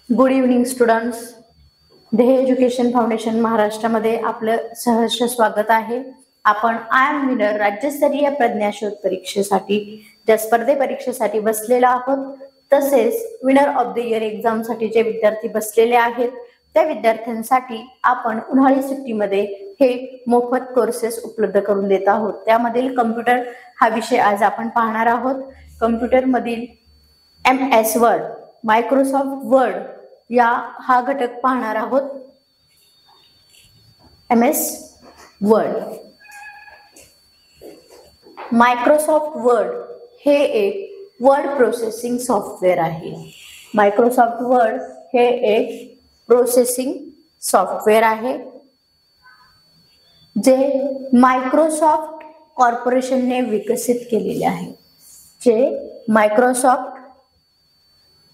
Good evening students. ध्येय education foundation महाराष्ट्रामध्ये आपलं सहर्ष स्वागत आहे. आपण आय एम विनर राज्यस्तरीय प्रज्ञाशोध परीक्षेसाठी ज्या स्पर्धे परीक्षेसाठी बसलेला आहोत, तसेच winner of the year exam साठी जे विद्यार्थी बसलेले आहेत त्या विद्यार्थ्यांसाठी आपण उन्हाळी सुट्टीमध्ये हे मोफत कोर्सेस उपलब्ध करून देत आहोत. त्यामधील कम्प्युटर हा विषय आज आपण पाहणार आहोत. कम्प्युटर मधील MS वर्ड, मायक्रोसॉफ्ट वर्ड या हा घटक पाहणार आहोत. MS वर्ड, मायक्रोसॉफ्ट वर्ड हे एक वर्ड प्रोसेसिंग सॉफ्टवेअर आहे. मायक्रोसॉफ्ट वर्ड हे एक प्रोसेसिंग सॉफ्टवेअर आहे जे मायक्रोसॉफ्ट कॉर्पोरेशनने विकसित केलेले आहे. जे मायक्रोसॉफ्ट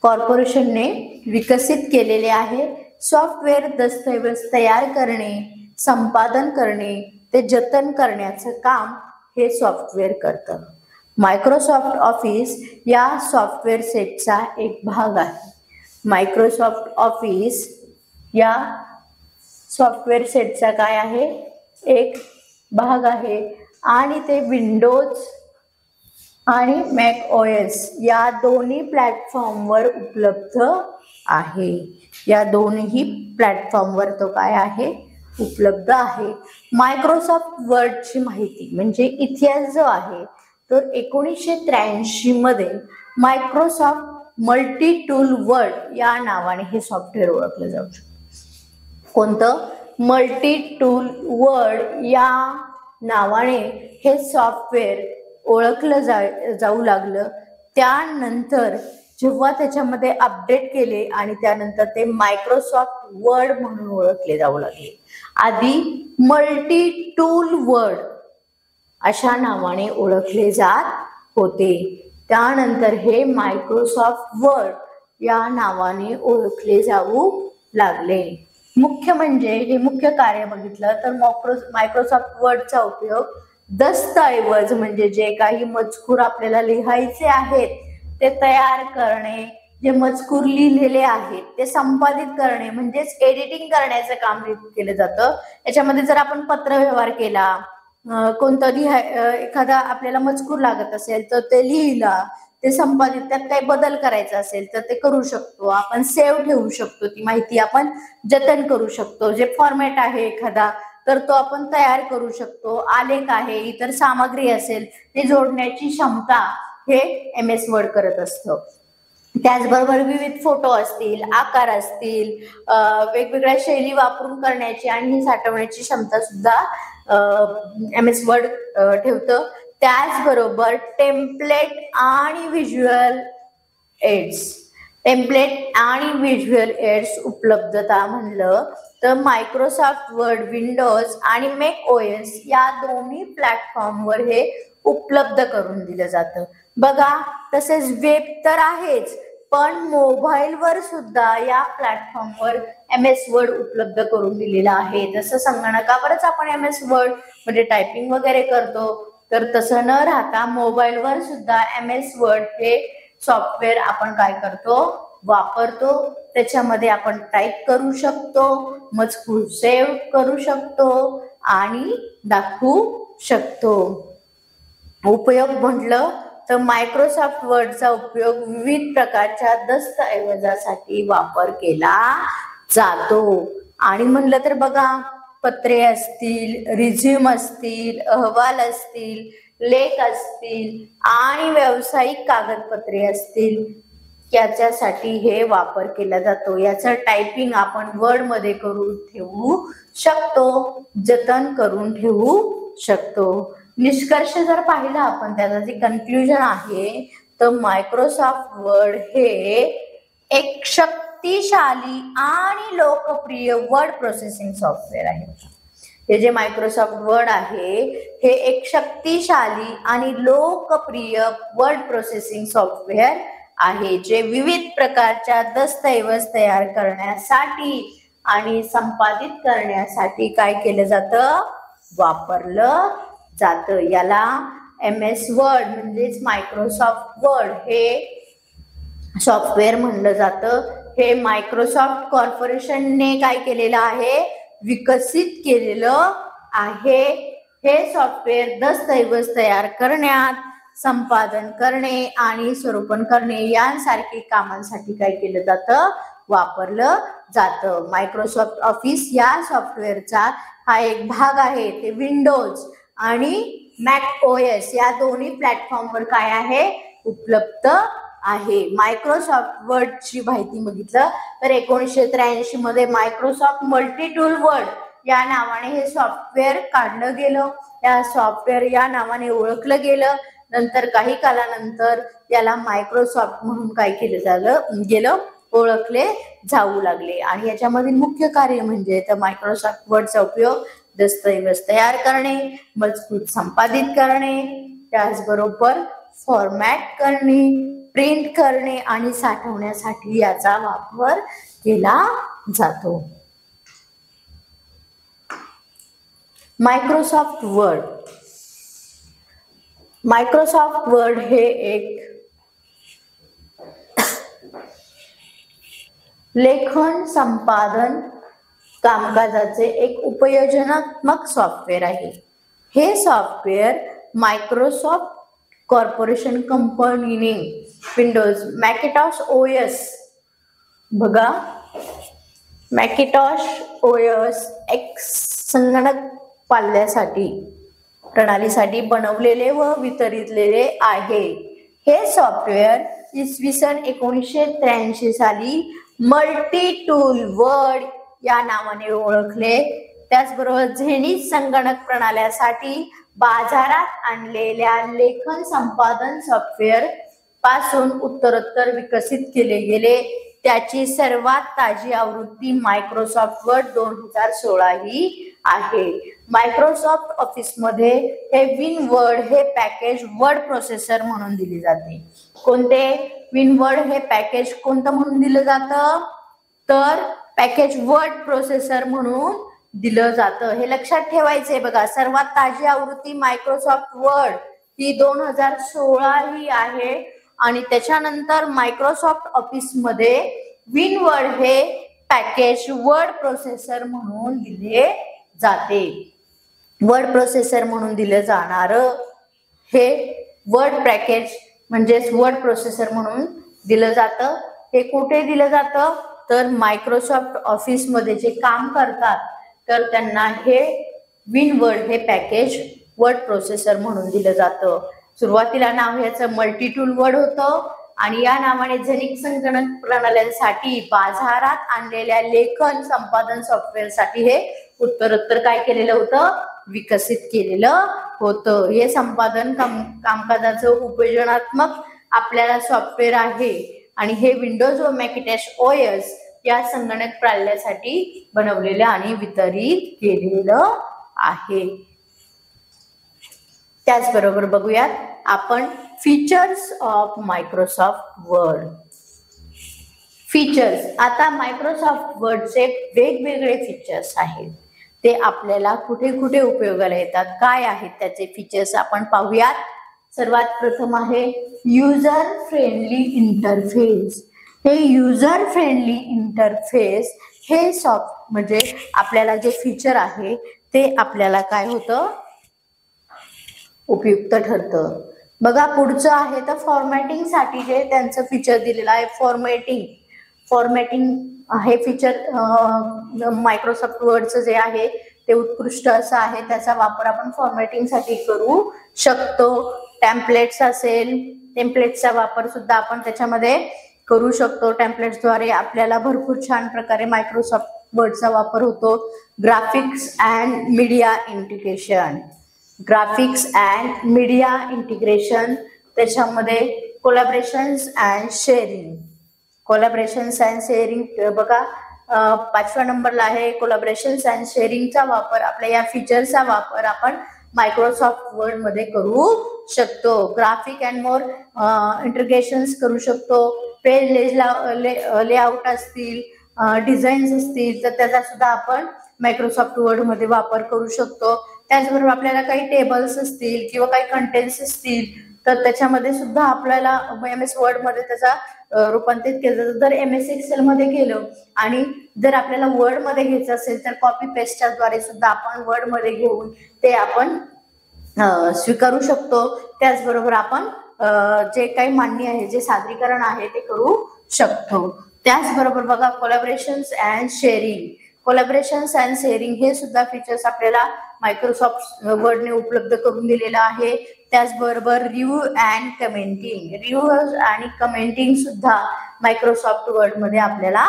कॉर्पोरेशनने विकसित केलेले आहे. सॉफ्टवेअर दस्तऐवज तयार करणे, संपादन करणे, ते जतन करण्याचं काम हे सॉफ्टवेअर करतं. मायक्रोसॉफ्ट ऑफिस या सॉफ्टवेअर सेटचा एक भाग आहे. मायक्रोसॉफ्ट ऑफिस या सॉफ्टवेअर सेटचा काय आहे? एक भाग आहे आणि ते विंडोज आणि मॅक OS या दोन्ही प्लॅटफॉर्मवर उपलब्ध आहे. या दोन्ही प्लॅटफॉर्मवर तो काय आहे? उपलब्ध आहे. मायक्रोसॉफ्ट वर्डची माहिती म्हणजे इतिहास जो आहे तर 1983 मध्ये मायक्रोसॉफ्ट मल्टी टूल वर्ड या नावाने हे सॉफ्टवेअर ओळखलं जाऊ शकतं. कोणतं? मल्टी टूल वर्ड या नावाने हे सॉफ्टवेअर ओळखलं जाऊ लागलं. त्यानंतर जेव्हा त्याच्यामध्ये अपडेट केले आणि त्यानंतर ते मायक्रोसॉफ्ट वर्ड म्हणून ओळखले जाऊ लागले. आधी मल्टी टूल वर्ड अशा नावाने ओळखले जात होते. त्यानंतर हे मायक्रोसॉफ्ट वर्ड या नावाने ओळखले जाऊ लागले. मुख्य म्हणजे हे मुख्य कार्य बघितलं तर मायक्रोसॉफ्ट वर्डचा उपयोग दस्तऐवज म्हणजे जे काही मजकूर आपल्याला लिहायचे आहेत ते तयार करणे, जे मजकूर लिहिलेले आहेत ते संपादित करणे म्हणजेच एडिटिंग करण्याचं काम केलं जातं. याच्यामध्ये जर आपण पत्र व्यवहार केला, कोणतं एखादा आपल्याला मजकूर लागत असेल तर ते लिहिला, ते संपादित, त्यात काही बदल करायचा असेल तर ते करू शकतो. आपण सेव्ह ठेवू शकतो, ती माहिती आपण जतन करू शकतो. जे फॉर्मॅट आहे एखादा तर तो आपण तयार करू शकतो. आलेख आहे, इतर सामग्री असेल ते जोडण्याची क्षमता हे MS वर्ड करत असतं. त्याचबरोबर विविध फोटो असतील, आकार असतील, वेगवेगळ्या शैली वापरून करण्याची आणि साठवण्याची क्षमता सुद्धा MS वर्ड ठेवतं. त्याचबरोबर टेम्पलेट आणि व्हिज्युअल एड्स उपलब्धता म्हणलं तर मायक्रोसॉफ्ट वर्ड विंडोज आणि मॅक OS या दोन्ही प्लॅटफॉर्मवर हे उपलब्ध करून दिलं जातं. बघा, तसेच वेब तर आहेच, पण मोबाईलवर सुद्धा या प्लॅटफॉर्मवर MS वर्ड उपलब्ध करून दिलेला आहे. जसं संगणकावरच आपण MS वर्ड म्हणजे टायपिंग वगैरे करतो, तर तसं न राहता मोबाईलवर सुद्धा MS वर्ड हे सॉफ्टवेअर आपण काय करतो? वापरतो. त्याच्यामध्ये आपण टाईप करू शकतो, मजकूर सेव्ह करू शकतो आणि दाखवू शकतो. उपयोग म्हटलं तर मायक्रोसॉफ्ट वर्डचा उपयोग विविध प्रकारच्या दस्तऐवजासाठी वापर केला जातो. आणि म्हणलं तर बघा, पत्रे असतील, रिझ्यूम असतील, अहवाल असतील, लेख असतील आणि व्यावसायिक कागदपत्रे असतील, याच्यासाठी हे वापर केला जातो. याचं टायपिंग आपण वर्ड मध्ये करून ठेवू शकतो, जतन करून ठेवू शकतो. निष्कर्ष जर पाहिला आपण, त्याचा जे कन्क्लुजन आहे तर मायक्रोसॉफ्ट वर्ड हे एक शक्तिशाली आणि लोकप्रिय वर्ड प्रोसेसिंग सॉफ्टवेअर आहे. हे जे मायक्रोसॉफ्ट वर्ड आहे हे एक शक्तिशाली आणि लोकप्रिय वर्ड प्रोसेसिंग सॉफ्टवेअर आहे, जे विविध प्रकारच्या दस्तऐवज तयार करण्यासाठी आणि संपादित करण्यासाठी काय केलं जातं? वापरलं जातं. याला MS वर्ड म्हणजेच मायक्रोसॉफ्ट वर्ड हे सॉफ्टवेअर म्हणलं जातं. हे मायक्रोसॉफ्ट कॉर्पोरेशनने काय केलेलं आहे, विकसित केलेलं आहे. हे सॉफ्टवेअर दस्तऐवज तयार करण्यात, संपादन करणे आणि स्वरूपन करणे यांसारखी कामांसाठी काय केलं जातं, वापरलं जातं. मायक्रोसॉफ्ट ऑफिस या सॉफ्टवेअरचा हा एक भाग आहे. ते विंडोज आणि मॅक ओएस या दोन्ही प्लॅटफॉर्मवर काय आहे, उपलब्ध आहे. मायक्रोसॉफ्ट वर्डची माहिती बघितलं तर 1983 मध्ये मायक्रोसॉफ्ट मल्टी टूल वर्ड या नावाने हे सॉफ्टवेअर काढलं गेलं. या सॉफ्टवेअर या नावाने ओळखलं गेलं. नंतर काही कालानंतर याला मायक्रोसॉफ्ट म्हणून काय केलं गेलं, ओळखले जाऊ लागले. आणि याच्यामधील मुख्य कार्य म्हणजे तर मायक्रोसॉफ्ट वर्डचा उपयोग दस्तऐवज तयार करणे, मजकूर संपादित करणे, त्याचबरोबर फॉर्मॅट करणे, प्रिंट करणे आणि साठवण्यासाठी याचा वापर केला जातो. Microsoft word. मायक्रोसॉफ्ट वर्ड हे एक लेखन संपादन कामकाजाचे एक उपयोजनात्मक सॉफ्टवेअर आहे. हे सॉफ्टवेअर मायक्रोसॉफ्ट कॉर्पोरेशन कंपनीने विंडोज मॅकिंटॉश ओएस बघा, मॅकिंटॉश ओएस एक्स संगणक पाल्यासाठी प्रणालीसाठी बनवलेले व वितरितलेले आहे. हे सॉफ्टवेअर इसवी सन 1983 साली मल्टी टूल वर्ड या नावाने ओळखले. त्याचबरोबर झेनिथ संगणक प्रणाल्यासाठी बाजारात आणलेल्या लेखन संपादन सॉफ्टवेअर पासून उत्तरोत्तर विकसित केले गेले. त्याची सर्वात ताजी आवृत्ती मायक्रोसॉफ्ट वर्ड 2016 ही आहे. मायक्रोसॉफ्ट ऑफिस मध्ये हे विन वर्ड हे पॅकेज वर्ड प्रोसेसर म्हणून दिले जाते. कोणते विन वर्ड हे पॅकेज कोणतं म्हणून दिलं जातं, तर पॅकेज वर्ड प्रोसेसर म्हणून दिलं जातं. हे लक्षात ठेवायचंय बघा. सर्वात ताजी आवृत्ती मायक्रोसॉफ्ट वर्ड ही 2016 ही आहे. आणि त्याच्यानंतर मायक्रोसॉफ्ट ऑफिस मध्ये विन वर्ड हे पॅकेज वर्ड प्रोसेसर म्हणून दिले जाते. वर्ड प्रोसेसर म्हणून दिलं जाणार हे वर्ड पॅकेज म्हणजेच वर्ड प्रोसेसर म्हणून दिलं जातं. हे कुठे दिलं जातं, तर मायक्रोसॉफ्ट ऑफिस मध्ये जे काम करतात तर त्यांना हे विन वर्ड हे पॅकेज वर्ड प्रोसेसर म्हणून दिलं जातं. सुरुवातीला नाव याचं मल्टी टूल वर्ड होतं आणि या नावाने झेनिथ संगणक प्रणाल्यांसाठी बाजारात आणलेल्या लेखन संपादन सॉफ्टवेअर साठी हे उत्तरोत्तर काय केलेलं होतं, विकसित केलेलं होतं. हे संपादन कामकाजाचं उपयोजनात्मक आपल्याला सॉफ्टवेअर आहे आणि हे विंडोज व मॅकिंटॉश ओएस या संगणक प्रणाल्यासाठी बनवलेलं आणि वितरित केलेलं आहे. त्याचबरोबर बघूयात आपण features of Microsoft word. Features. आता मायक्रोसॉफ्ट वर्डचे वेगवेगळे फीचर्स आहेत. ते आपल्याला कुठे कुठे उपयोगाला येतात, काय आहेत त्याचे फीचर्स आपण पाहूयात. सर्वात प्रथम आहे युजर फ्रेंडली इंटरफेस. हे युजर फ्रेंडली इंटरफेस हे म्हणजे आपल्याला जे फीचर आहे ते आपल्याला काय होतं, उपयुक्त ठरतं. बघा पुढचं आहे तर फॉर्मॅटिंग साठी जे त्यांचं फीचर दिलेलं आहे फॉर्मॅटिंग हे फीचर मायक्रोसॉफ्ट वर्डचं जे आहे ते उत्कृष्ट असं आहे. त्याचा वापर आपण फॉर्मॅटिंग साठी करू शकतो. टेम्पलेट्स असेल, टेम्पलेट्सचा वापर सुद्धा आपण त्याच्यामध्ये करू शकतो. टेम्पलेट्सद्वारे आपल्याला भरपूर छान प्रकारे मायक्रोसॉफ्ट वर्डचा वापर होतो. Graphics and media integration. Graphics and media integration. त्याच्यामध्ये collaborations and sharing. Collaborations and sharing बघा 5व्या नंबरला आहे. कोलॅबरेशन्स अँड शेअरिंगचा वापर, आपल्या या फीचरचा वापर आपण मायक्रोसॉफ्ट वर्ड मध्ये करू शकतो. ग्राफिक अँड मोर इंटिग्रेशन्स करू शकतो. पेज लेआउट असतील, डिझाईन्स असतील तर त्याचा सुद्धा आपण मायक्रोसॉफ्ट वर्ड मध्ये वापर करू शकतो. त्याचबरोबर आपल्याला काही टेबल्स असतील किंवा काही कंटेंट्स असतील तर त्याच्यामध्ये सुद्धा आपल्याला MS वर्ड मध्ये त्याचा रूपांतरित केलं जातं. जर MS एक्सेल मध्ये केलं आणि जर आपल्याला वर्ड मध्ये घ्यायचं असेल तर कॉपी पेस्टच्या द्वारे सुद्धा आपण वर्ड मध्ये घेऊन ते आपण स्वीकारू शकतो. त्याचबरोबर आपण जे काही मांडणी आहे, जे सादरीकरण आहे ते करू शकतो. त्याचबरोबर बघा collaborations and sharing. Collaborations and sharing हे सुद्धा फीचर्स आपल्याला मायक्रोसॉफ्ट वर्डने उपलब्ध करून दिलेलं आहे. त्याचबरोबर रिव्ह्यू अँड कमेंटिंग. रिव्ह्यू आणि कमेंटिंग सुद्धा मायक्रोसॉफ्ट वर्ड मध्ये आपल्याला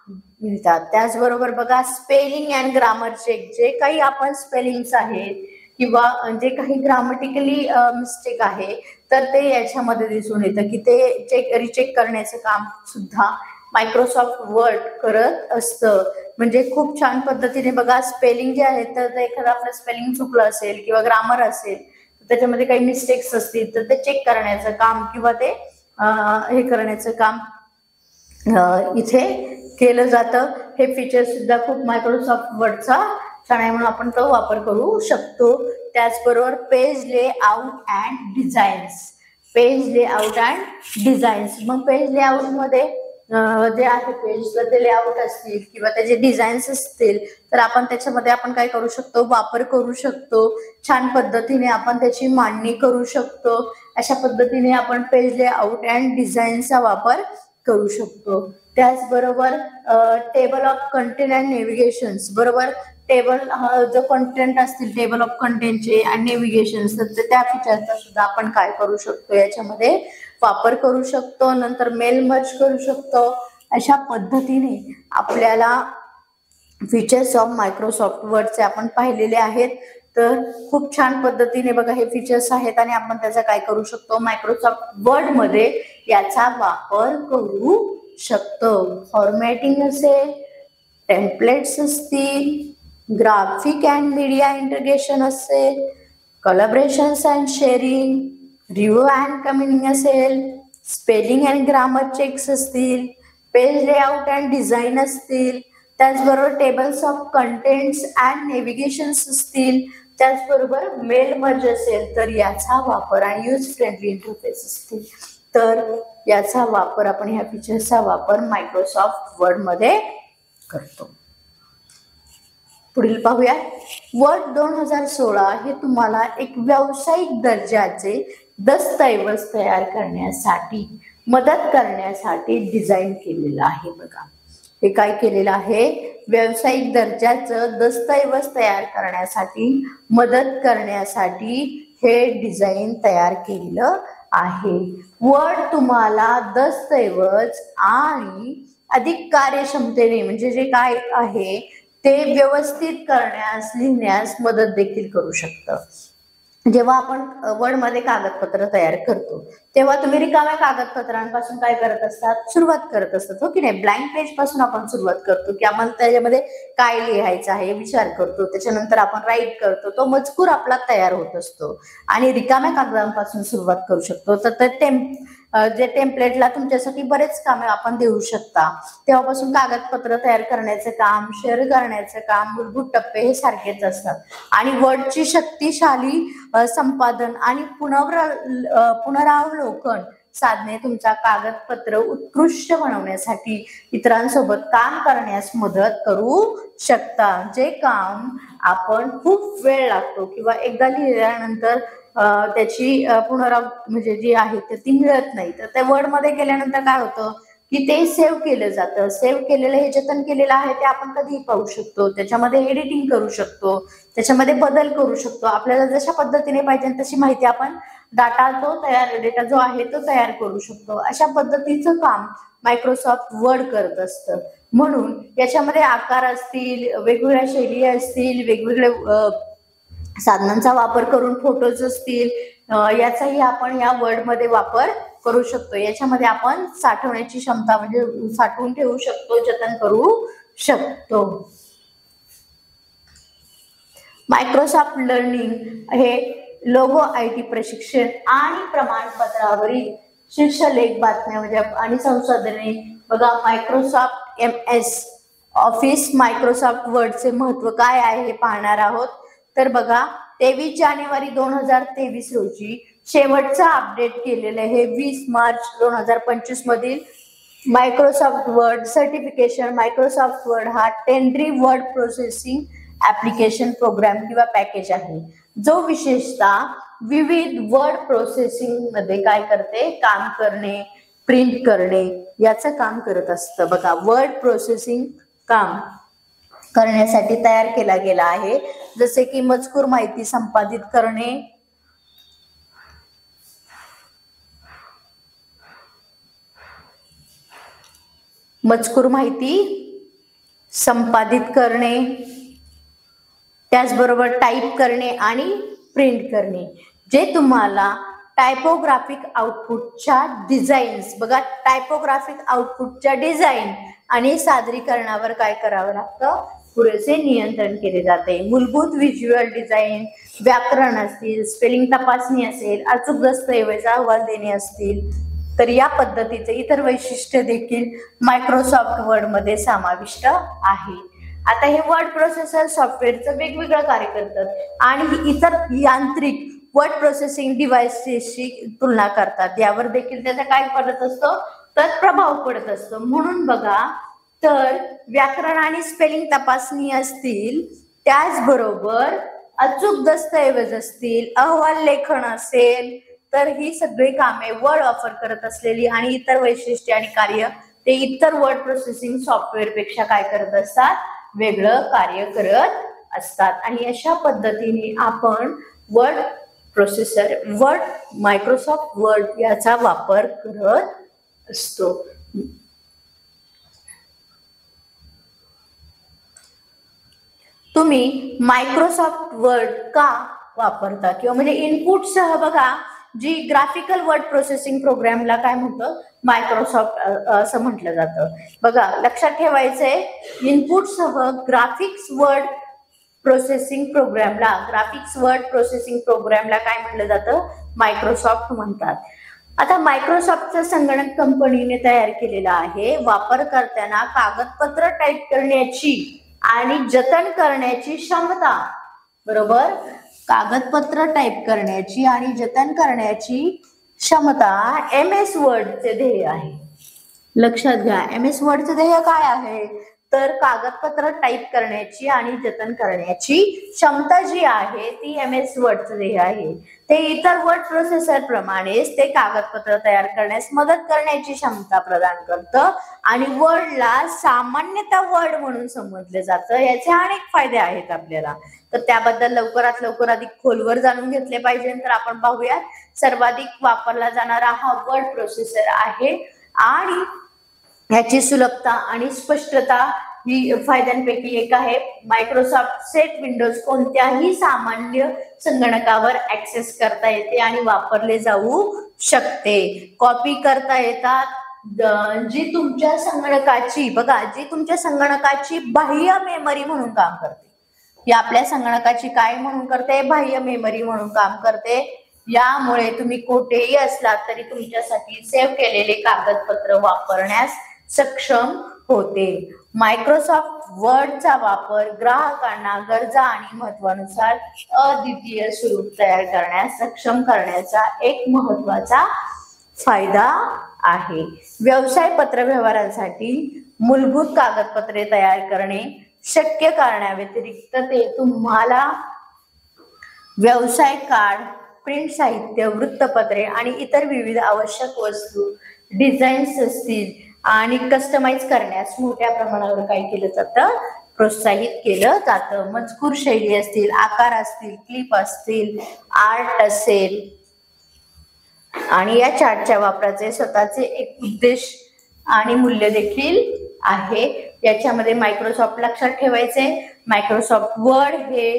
मिळतात. त्याचबरोबर बघा स्पेलिंग अँड ग्रामर चेक. जे काही आपण स्पेलिंग्स आहेत किंवा जे काही ग्रामटिकली मिस्टेक आहे तर ते याच्यामध्ये दिसून येतं की ते रिचेक करण्याचं काम सुद्धा मायक्रोसॉफ्ट वर्ड करत असतं. म्हणजे खूप छान पद्धतीने बघा स्पेलिंग जे आहे तर एखादं आपलं स्पेलिंग चुकलं असेल किंवा ग्रामर असेल त्याच्यामध्ये काही मिस्टेक्स असतील तर ते चेक करण्याचं काम किंवा ते हे करण्याचं काम इथे केलं जातं. हे फीचर सुद्धा खूप मायक्रोसॉफ्ट वर्डचा छान आहे म्हणून आपण तो वापर करू शकतो. त्याचबरोबर page layout and designs. Page layout and designs. मग पेज लेआउट मध्ये जे आहे पेजला ते लेआउट असतील किंवा त्याचे डिझाईन्स असतील तर आपण त्याच्यामध्ये आपण काय करू शकतो, वापर करू शकतो. छान पद्धतीने आपण त्याची मांडणी करू शकतो. अशा पद्धतीने आपण पेज लेआउट अँड डिझाईनचा वापर करू शकतो. त्याचबरोबर टेबल ऑफ कंटेंट अँड नेव्हिगेशन्स. बरोबर टेबल जो कंटेंट असतील टेबल ऑफ कंटेंटचे आणि नेव्हिगेशन तर त्या फीचरचा सुद्धा आपण काय करू शकतो याच्यामध्ये वापर करू शकतो. नंतर मेल मर्ज करू शकतो. अशा पद्धतीने आपल्याला फीचर्स ऑफ मायक्रोसॉफ्ट वर्डचे आपण पाहिलेले आहेत. तर खूप छान पद्धतीने बघा हे फीचर्स आहेत आणि आपण त्याचा काय करू शकतो मायक्रोसॉफ्ट वर्ड मध्ये याचा वापर करू शकतो. फॉर्मॅटिंग असेल, टेम्पलेट्स असतील, ग्राफिक अँड मीडिया इंटिग्रेशन असेल, collaborations and sharing, review and commenting असेल, स्पेलिंग अँड ग्रामर चेक्स असतील, पेज लेआउट अँड डिझाईन असतील, त्याचबरोबर tables of contents and navigations असतील, त्याचबरोबर मेल मर्ज असेल तर याचा वापर आणि यूज फ्रेंडली इंटरफेस असतील तर याचा वापर आपण ह्या फीचर्सचा वापर मायक्रोसॉफ्ट वर्ड मध्ये करतो. पुढील पाहूया. वर्ड 2016 हे तुम्हाला एक व्यावसायिक दर्जाचे दस्तऐवज तयार करण्यासाठी मदत करण्यासाठी डिझाईन केलेलं आहे. बघा हे काय केलेलं आहे, व्यावसायिक दर्जाचं दस्तऐवज तयार करण्यासाठी मदत करण्यासाठी हे डिझाईन तयार केलेलं आहे. वर्ड तुम्हाला दस्तऐवज आणि अधिक कार्यक्षमतेने म्हणजे जे काय आहे ते व्यवस्थित करण्यास लिहिण्यास मदत देखील करू शकतं. जेव्हा आपण वर्ड मध्ये कागदपत्र तयार करतो तेव्हा तुम्ही रिकाम्या कागदपत्रांपासून काय करत असतात, सुरुवात करत असतात, हो की नाही. ब्लँक पेज पासून आपण सुरुवात करतो की आपण त्याच्यामध्ये काय लिहायचं आहे विचार करतो. त्याच्यानंतर आपण राईट करतो, तो मजकूर आपला तयार होत असतो आणि रिकाम्या कागदांपासून सुरुवात करू शकतो. तर जे टेम्पलेटला तुमच्यासाठी बरेच कामे आपण देऊ शकता. तेव्हापासून कागदपत्र तयार करण्याचं काम, शेअर करण्याचं काम, मूलभूत टप्पे हे सारखेच असतात आणि वर्डची शक्तिशाली संपादन आणि पुनरावलोकन साधने तुमचा कागदपत्र उत्कृष्ट बनवण्यासाठी इतरांसोबत काम करण्यास मदत करू शकता. जे काम आपण खूप वेळ लागतो किंवा एकदा लिहिल्यानंतर त्याची म्हणजे जी आहे तर ती मिळत नाही तर त्या वर्ड मध्ये गेल्यानंतर काय होतं की ते सेव्ह केलं जातं. सेव्ह केलेलं हे जतन केलेलं आहे ते आपण कधीही पाहू शकतो. त्याच्यामध्ये एडिटिंग करू शकतो, त्याच्यामध्ये बदल करू शकतो. आपल्याला जशा पद्धतीने पाहिजे तशी माहिती आपण डेटा जो आहे तो तयार करू शकतो. अशा पद्धतीचं काम मायक्रोसॉफ्ट वर्ड करत असतं. म्हणून याच्यामध्ये आकार असतील, वेगवेगळ्या शैली असतील, वेगवेगळे साधनांचा वापर करून फोटोज असतील याचाही आपण या वर्ड मध्ये वापर करू शकतो. याच्यामध्ये आपण साठवण्याची क्षमता म्हणजे साठवून ठेवू शकतो, जतन करू शकतो. मायक्रोसॉफ्ट लर्निंग हे लोगो IT प्रशिक्षण आणि प्रमाणपत्रावरील शीर्षलेख बातम्या म्हणजे आणि संसाधने. बघा मायक्रोसॉफ्ट MS ऑफिस मायक्रोसॉफ्ट वर्डचे महत्व काय आहे हे पाहणार आहोत. तर बघा 23 जानेवारी 2023 रोजी शेवटचा अपडेट केलेलं आहे 20 मार्च 2025 मधील Microsoft word certification. Microsoft word हा टेंडरी वर्ड प्रोसेसिंग ऍप्लिकेशन प्रोग्राम किंवा पॅकेज आहे, जो विशेषतः विविध वर्ड प्रोसेसिंग मध्ये काय करते, काम करणे, प्रिंट करणे याचं काम करत असतं. बघा, वर्ड प्रोसेसिंग काम करण्यासाठी तयार केला गेला आहे. जसे की मजकूर माहिती संपादित करणे, मजकूर माहिती संपादित करणे, त्याचबरोबर टाईप करणे आणि प्रिंट करणे. जे तुम्हाला टायपोग्राफिक आउटपुटच्या डिझाईन्स, बघा टायपोग्राफिक आउटपुटच्या डिझाईन आणि सादरीकरणावर काय करावं लागतं, पुरेसे नियंत्रण केले जाते. मूलभूत व्हिज्युअल डिझाईन, व्याकरण असतील, स्पेलिंग तपासणी असेल, अचूक दस्तऐवज अहवाल देणे असतील, तर या पद्धतीचे इतर वैशिष्ट्य देखील मायक्रोसॉफ्ट वर्ड मध्ये समाविष्ट आहे. आता हे वर्ड प्रोसेसर सॉफ्टवेअरचं वेगवेगळं कार्य करतात आणि इतर यांत्रिक वर्ड प्रोसेसिंग डिव्हाइसेसशी तुलना करतात. यावर देखील त्याचा काय पडत असतो, तर प्रभाव पडत असतो. म्हणून बघा, तर व्याकरण आणि स्पेलिंग तपासणी असतील, त्याचबरोबर अचूक दस्तऐवज असतील, अहवाल लेखन असेल, तर ही सगळी कामे वर्ड ऑफर करत असलेली आणि इतर वैशिष्ट्ये आणि कार्य ते इतर वर्ड प्रोसेसिंग सॉफ्टवेअर पेक्षा काय करत असतात, वेगळं कार्य करत असतात. आणि अशा पद्धतीने आपण word processor, word, Microsoft word याचा वापर करत असतो. तुम्ही मायक्रोसॉफ्ट वर्ड का वापरता, किंवा म्हणजे इनपुट सह बघा, जी ग्राफिकल वर्ड प्रोसेसिंग प्रोग्रामला काय म्हणतं, मायक्रोसॉफ्ट असं म्हटलं जातं. बघा, लक्षात ठेवायचंय, इनपुट सह ग्राफिक्स वर्ड प्रोसेसिंग प्रोग्रामला, ग्राफिक्स वर्ड प्रोसेसिंग प्रोग्रामला काय म्हटलं जातं, मायक्रोसॉफ्ट म्हणतात. आता मायक्रोसॉफ्टचा संगणक कंपनीने तयार केलेला आहे. वापरकर्त्यांना कागदपत्र टाईप करण्याची आणि जतन करण्याची क्षमता, बरोबर, कागदपत्र टाईप करण्याची आणि जतन करण्याची क्षमता MS वर्डचे ध्येय आहे. लक्षात घ्या, MS वर्डचे ध्येय काय आहे, तर कागदपत्र टाईप करण्याची आणि जतन करण्याची क्षमता जी आहे ती MS वर्डचे ध्येय आहे. ते इतर वर्ड प्रोसेसर प्रमाणेच ते कागदपत्र तयार करण्यास मदत करण्याची क्षमता प्रदान करतं आणि वर्डला सामान्यतः वर्ड म्हणून समजले जातं. याचे अनेक फायदे आहेत आपल्याला, तर त्याबद्दल लवकरात लवकर अधिक खोलवर जाणून घेतले पाहिजे. तर आपण पाहूयात, सर्वाधिक वापरला जाणारा हा वर्ड प्रोसेसर आहे आणि याची सुलभता आणि स्पष्टता ही फायद्यांपैकी एक आहे. मायक्रोसॉफ्ट सेट विंडोज कोणत्याही सामान्य संगणकावर ऍक्सेस करता येते आणि वापरले जाऊ शकते. कॉपी करता येतात, जी तुमच्या संगणकाची, बघा, जी तुमच्या संगणकाची बाह्य मेमरी म्हणून काम करते. ही आपल्या संगणकाची काय म्हणून करते, बाह्य मेमरी म्हणून काम करते. यामुळे तुम्ही कुठेही असलात तरी तुमच्यासाठी सेव्ह केलेले कागदपत्र वापरण्यास सक्षम होते. मायक्रोसॉफ्ट वर्डचा वापर ग्राहकांना गरजा आणि महत्वानुसार अद्वितीय स्वरूप तयार करण्यास सक्षम करण्याचा एक महत्वाचा फायदा आहे. व्यवसाय पत्रव्यवहारांसाठी मूलभूत कागदपत्रे तयार करणे शक्य करण्याव्यतिरिक्त ते तुम्हाला व्यवसाय कार्ड, प्रिंट साहित्य, वृत्तपत्रे आणि इतर विविध आवश्यक वस्तू, डिझाईन्स असतील आणि कस्टमाइज करण्यास मोठ्या प्रमाणावर काय केलं जातं, प्रोत्साहित केलं जातं. मजकूर शैली असतील, आकार असतील, क्लिप असतील, आर्ट असेल आणि या चार्टच्या वापराचे स्वतःचे एक उद्देश आणि मूल्य देखील आहे. याच्यामध्ये मायक्रोसॉफ्ट, लक्षात ठेवायचे, मायक्रोसॉफ्ट वर्ड हे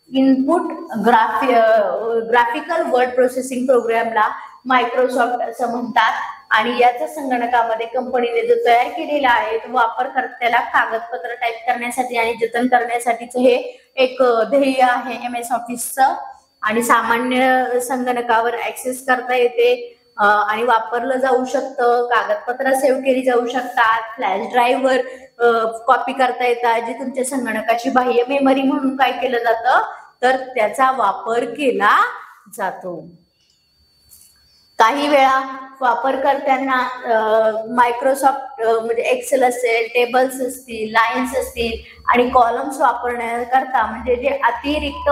इनपुट ग्राफिकल वर्ड प्रोसेसिंग प्रोग्रामला मायक्रोसॉफ्ट असं म्हणतात आणि याच्या संगणकामध्ये कंपनीने जो तयार केलेला आहे तो वापरकर्त्याला कागदपत्र टाईप करण्यासाठी आणि जतन करण्यासाठीच हे एक ध्येय आहे MS ऑफिसचं आणि सामान्य संगणकावर ऍक्सेस करता येते आणि वापरलं जाऊ शकतं. कागदपत्र सेव्ह केली जाऊ शकतात, फ्लॅश ड्राईव्हवर कॉपी करता येतात, जी तुमच्या संगणकाची बाह्य मेमरी म्हणून काय केलं जातं, तर त्याचा वापर केला जातो. काही वेळा वापरकर्त्यांना मायक्रोसॉफ्ट म्हणजे एक्सेल असेल, टेबल्स असतील, लाईन्स असतील आणि कॉलम्स वापरण्याकरता म्हणजे जे अतिरिक्त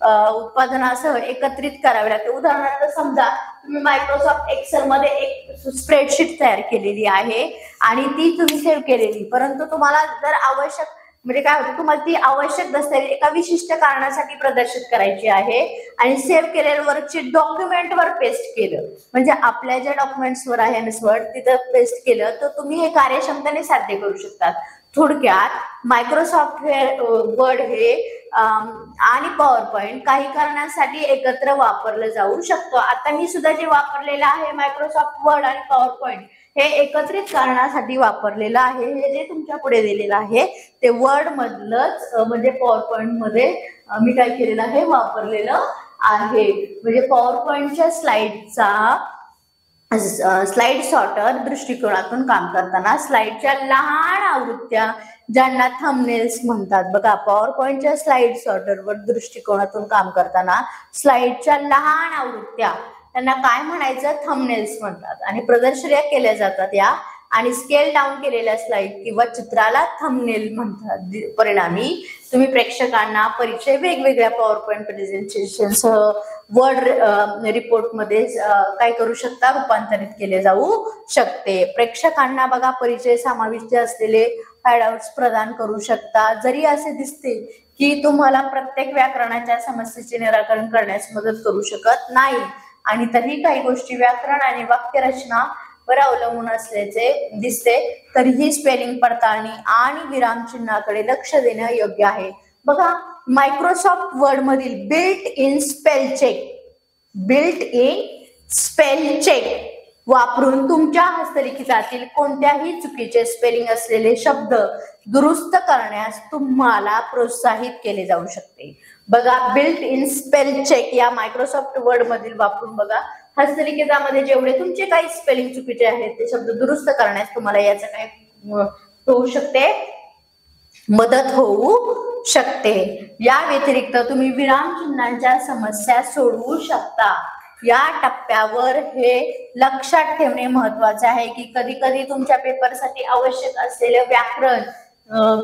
उत्पादनासह एकत्रित करावे लागते. उदाहरणार्थ समजा तुम्ही मायक्रोसॉफ्ट एक्सेल मध्ये एक स्प्रेडशीट तयार केलेली आहे आणि ती तुम्ही सेव्ह केलेली, परंतु तुम्हाला जर आवश्यक म्हणजे काय होतं, तुम्हाला ती आवश्यक दस्तऐवज एका विशिष्ट कारणासाठी प्रदर्शित करायची आहे आणि सेव्ह केलेल्या वर्कशीट डॉक्युमेंटवर पेस्ट केलं, म्हणजे आपल्या ज्या डॉक्युमेंट्सवर आहे एमएस वर्ड तिथं पेस्ट केलं तर तुम्ही हे कार्यक्षमतेने साध्य करू शकतात. थोडक्यात मायक्रोसॉफ्ट वर्ड हे आणि पॉवर पॉइंट काही कारणांसाठी एकत्र वापरलं जाऊ शकतं. आता मी सुद्धा जे वापरलेलं आहे मायक्रोसॉफ्ट वर्ड आणि पॉवर पॉइंट हे एकत्रित कारणासाठी वापरलेलं आहे. हे जे तुमच्या पुढे दिलेलं आहे ते वर्ड मधलंच म्हणजे पॉवर पॉइंट मध्ये मी काय केलेलं आहे, वापरलेलं आहे. म्हणजे पॉवर पॉइंटच्या स्लाइड सॉर्टर दृष्टिकोनातून काम करताना स्लाइडच्या लहान आवृत्त्या ज्यांना थंबनेल्स म्हणतात, बघा पॉवर पॉइंटच्या स्लाइड सॉर्टरवर दृष्टिकोनातून काम करताना स्लाइडच्या लहान आवृत्त्या त्यांना काय म्हणायचं, थंबनेल्स म्हणतात आणि प्रदर्शित केल्या जातात या आणि स्केल डाऊन केलेल्या स्लाइड किंवा चित्राला थंबनेल म्हणतात. परिणामी तुम्ही प्रेक्षकांना परिचय वेगवेगळ्या पॉवर पॉइंट प्रेझेंटेशनसह वर्ड रिपोर्ट मध्ये काय करू शकता, रूपांतरित केले जाऊ शकते. प्रेक्षकांना बघा परिचय समाविष्ट असलेले हँडआउट्स प्रदान करू शकता. जरी असे दिसते की तुम्हाला प्रत्येक व्याकरणाच्या समस्येचे निराकरण करण्यास मदत करू शकत नाही आणि तरी काही गोष्टी व्याकरण आणि वाक्यरचना वर अवलंबून असल्याचे दिसते, तरीही स्पेलिंग पडताळणी आणि विरामचिन्हाकडे लक्ष देणं योग्य आहे. बघा मायक्रोसॉफ्ट वर्ड मधील बिल्ट इन स्पेल चेक वापरून तुमच्या हस्तलिखितातील कोणत्याही चुकीचे स्पेलिंग असलेले शब्द दुरुस्त करण्यास तुम्हाला प्रोत्साहित केले जाऊ शकते. बघा बिल्ट इन स्पेल चेक या मायक्रोसॉफ्ट वर्ड मधील वापरून बघा हस्तलिखितामध्ये जेवढे तुमचे काही स्पेलिंग चुकीचे आहेत ते शब्द दुरुस्त करण्यास तुम्हाला याचं काय होऊ शकते, मदत होऊ शकते. या व्यतिरिक्त तुम्ही विरामचिन्हांच्या समस्या सोडवू शकता. या टप्प्यावर हे लक्षात ठेवणे महत्वाचे आहे की कधी कधी तुमच्या पेपरसाठी आवश्यक असलेले व्याकरण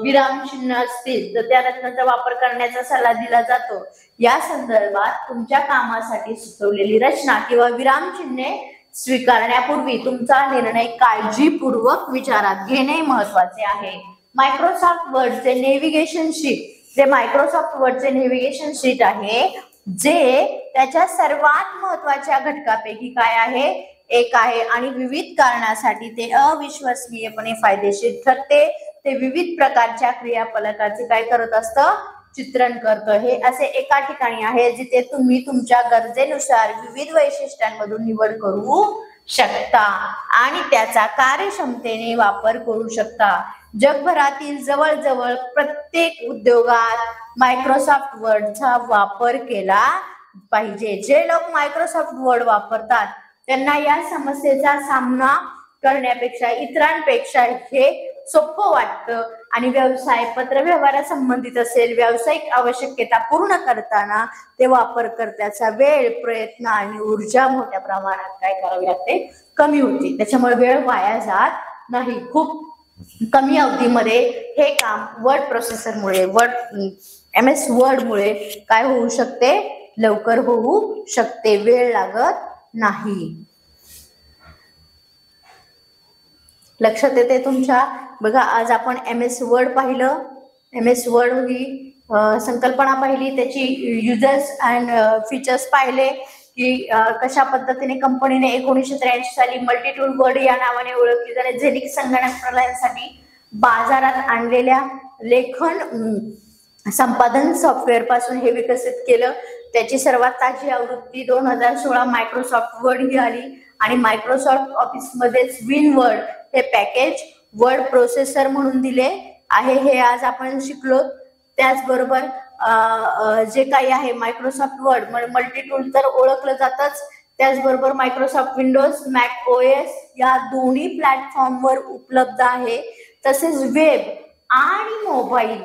विरामचिन्ह असतील तर त्या रचनांचा वापर करण्याचा सल्ला दिला जातो. या संदर्भात तुमच्या कामासाठी सुचवलेली रचना किंवा विरामचिन्हे स्वीकारण्यापूर्वी तुमचा निर्णय काळजीपूर्वक विचारात घेणे महत्वाचे आहे. मायक्रोसॉफ्ट वर्डचे नेव्हिगेशन शीट आहे जे त्याच्या सर्वात महत्वाच्या घटकापैकी काय आहे, एक आहे आणि विविध कारणासाठी ते अविश्वसनीयपणे फायदेशीर ठरते. ते विविध प्रकारच्या क्रियाफलकाचे काय करत असतं, चित्रण करतं. हे असे एका ठिकाणी आहे जिथे तुम्ही तुमच्या गरजेनुसार विविध वैशिष्ट्यांमधून निवड करू शकता आणि त्याचा कार्यक्षमतेने वापर करू शकता. जगभरातील जवळजवळ प्रत्येक उद्योगात मायक्रोसॉफ्ट वर्डचा वापर केला पाहिजे. जे लोक मायक्रोसॉफ्ट वर्ड वापरतात त्यांना या समस्येचा सामना करण्यापेक्षा इतरांपेक्षा हे सोपं वाटतं आणि व्यवसाय पत्रव्यवहारा संबंधित असेल व्यावसायिक आवश्यकता पूर्ण करताना ते वापरकर्त्याचा वेळ, प्रयत्न आणि ऊर्जा मोठ्या प्रमाणात काय करावी लागते, कमी होते. त्याच्यामुळे वेळ वाया जात नाही. खूप कमी अवधीमध्ये हे काम वर्ड प्रोसेसरमुळे MS वर्ड मुळे काय होऊ शकते, लवकर होऊ शकते, वेळ लागत नाही. लक्षात येते तुमच्या. बघा आज आपण MS वर्ड पाहिलं. MS वर्ड ही संकल्पना पाहिली, त्याची युजर्स अँड फीचर्स पाहिले की कशा पद्धतीने कंपनीने 1983 साली मल्टीटूल वर्ड या नावाने ओळखली जाणाऱ्या झेनिक संगणक प्रणालीसाठी बाजारात आणलेल्या लेखन संपादन सॉफ्टवेअर पासून हे विकसित केलं. त्याची सर्वात ताजी आवृत्ती 2016 मायक्रोसॉफ्ट वर्ड ही आली आणि मायक्रोसॉफ्ट ऑफिस मध्येच विन वर्ड हे पॅकेज वर्ड प्रोसेसर म्हणून दिले आहे. हे आज आपण शिकलो. त्याचबरोबर जे काही आहे मायक्रोसॉफ्ट वर्ड मल्टी टूल तर ओळखलं जातच, त्याचबरोबर मायक्रोसॉफ्ट विंडोज, मॅक OS या दोन्ही प्लॅटफॉर्मवर उपलब्ध आहे. तसेच वेब आणि मोबाईल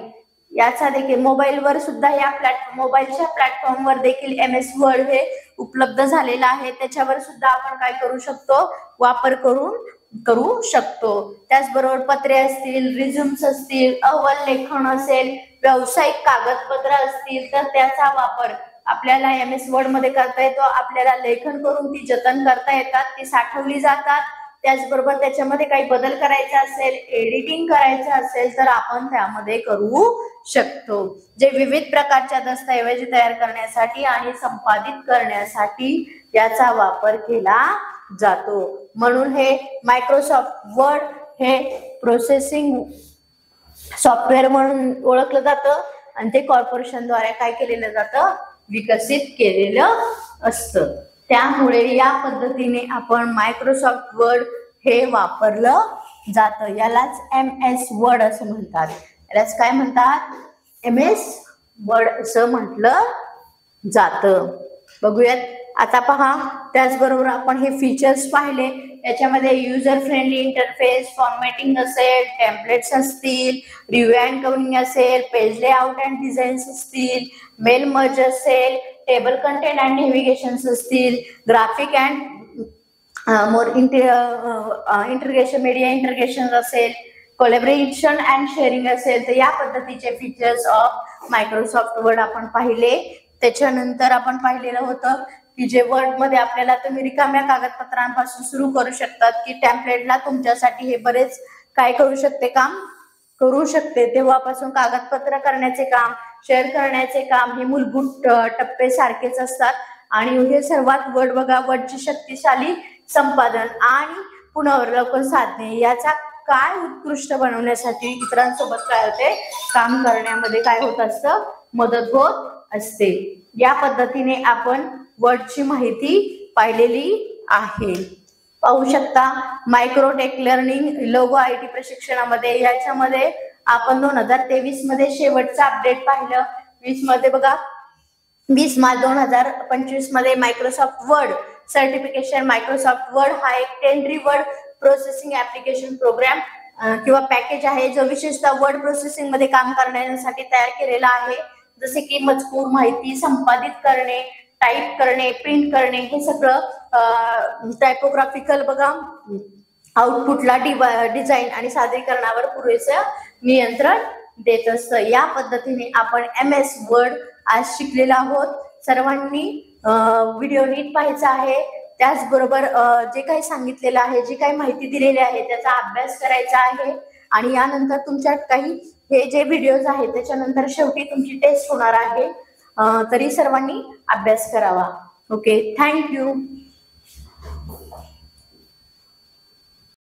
याचा देखील मोबाईलवर सुद्धा या मोबाईलच्या प्लॅटफॉर्मवर देखील MS वर्ड हे उपलब्ध झालेला आहे त्याच्यावर सुद्धा आपण काय करू शकतो, वापर करू शकतो. त्याचबरोबर पत्रे असतील, रिझ्यूम्स असतील, अहवाल लेखन असेल, व्यावसायिक कागदपत्र असतील तर त्याचा वापर आपल्याला MS वर्ड मध्ये करता येतो. आपल्याला लेखन करून ती जतन करता येतात, ती साठवली जातात. त्याचबरोबर त्याच्यामध्ये काही बदल करायचा असेल, एडिटिंग करायचं असेल तर आपण त्यामध्ये करू शकतो. जे विविध प्रकारच्या दस्तऐवज तयार करण्यासाठी आणि संपादित करण्यासाठी याचा वापर केला जातो. म्हणून हे मायक्रोसॉफ्ट वर्ड हे प्रोसेसिंग सॉफ्टवेअर म्हणून ओळखलं जातं आणि ते कॉर्पोरेशनद्वारे काय केलेलं जातं, विकसित केलेलं असतं. त्यामुळे या पद्धतीने आपण मायक्रोसॉफ्ट वर्ड हे वापरलं जातं. यालाच MS वर्ड असं म्हणतात. यालाच काय म्हणतात, MS वर्ड असं म्हटलं जातं. बघूयात आता पहा. त्याचबरोबर आपण हे फीचर्स पाहिले. याच्यामध्ये युजर फ्रेंडली इंटरफेस, फॉर्मॅटिंग असेल, टेम्पलेट्स असतील, रिव्ह्यू अँड कव्हरिंग असेल, पेज लेआउट अँड डिझाईन्स असतील, मेल मर्ज असेल, टेबल कंटेंट अँड नेव्हिगेशन असतील, graphic and more integration, media integration असेल, कोलॅबोरेशन अँड शेअरिंग असेल. तर या पद्धतीचे फीचर्स ऑफ मायक्रोसॉफ्ट वर्ड आपण पाहिले. त्याच्यानंतर आपण पाहिलेलं होतं की जे वर्ड मध्ये आपल्याला तुम्ही रिकाम्या कागदपत्रांपासून सुरू करू शकतात की टेम्पलेटला तुमच्यासाठी हे बरेच काय करू शकते, काम करू शकते. तेव्हापासून कागदपत्र करण्याचे काम, शेअर करण्याचे काम हे मूलभूत टप्पे सारखेच असतात. आणि हे सर्वात वर्ड बघा, वर्डची शक्तिशाली संपादन आणि पुनरावलोकन साधने याचा काय उत्कृष्ट बनवण्यासाठी इतरांसोबत काय होते, काम करण्यामध्ये काय होत असतं, मदत होत असते. या पद्धतीने आपण वर्डची माहिती पाहिलेली आहे. पाहू शकता मायक्रोटेक लर्निंग लोगो IT प्रशिक्षणामध्ये याच्यामध्ये आपण 2023 मध्ये शेवटचा अपडेट पाहिलं. 20 मध्ये बघा, 20 मार्च 2025 मध्ये Microsoft word certification. Microsoft word हा एक टेंडरी वर्ड प्रोसेसिंग ऍप्लिकेशन प्रोग्राम किंवा पॅकेज आहे जो विशेषतः वर्ड प्रोसेसिंग मध्ये काम करण्यासाठी तयार केलेला आहे. जसे की मजकूर, माहिती संपादित करणे, टाईप करणे, प्रिंट करणे, हे सगळं टायपोग्राफिकल बघा आउटपुटला डिझाईन आणि सादरीकरणावर पुरेसं नियंत्रण देत असतं. या पद्धतीने आपण MS वर्ड आज शिकलेला आहोत. सर्वांनी व्हिडिओ नीट पाहायचा आहे. त्याचबरोबर जे काही सांगितलेलं आहे, जी काही माहिती दिलेली आहे त्याचा अभ्यास करायचा आहे. आणि यानंतर तुमच्यात काही हे जे व्हिडिओज आहेत त्याच्यानंतर शेवटी तुमची टेस्ट होणार आहे. तरी सर्वांनी अभ्यास करावा. Okay, thank you.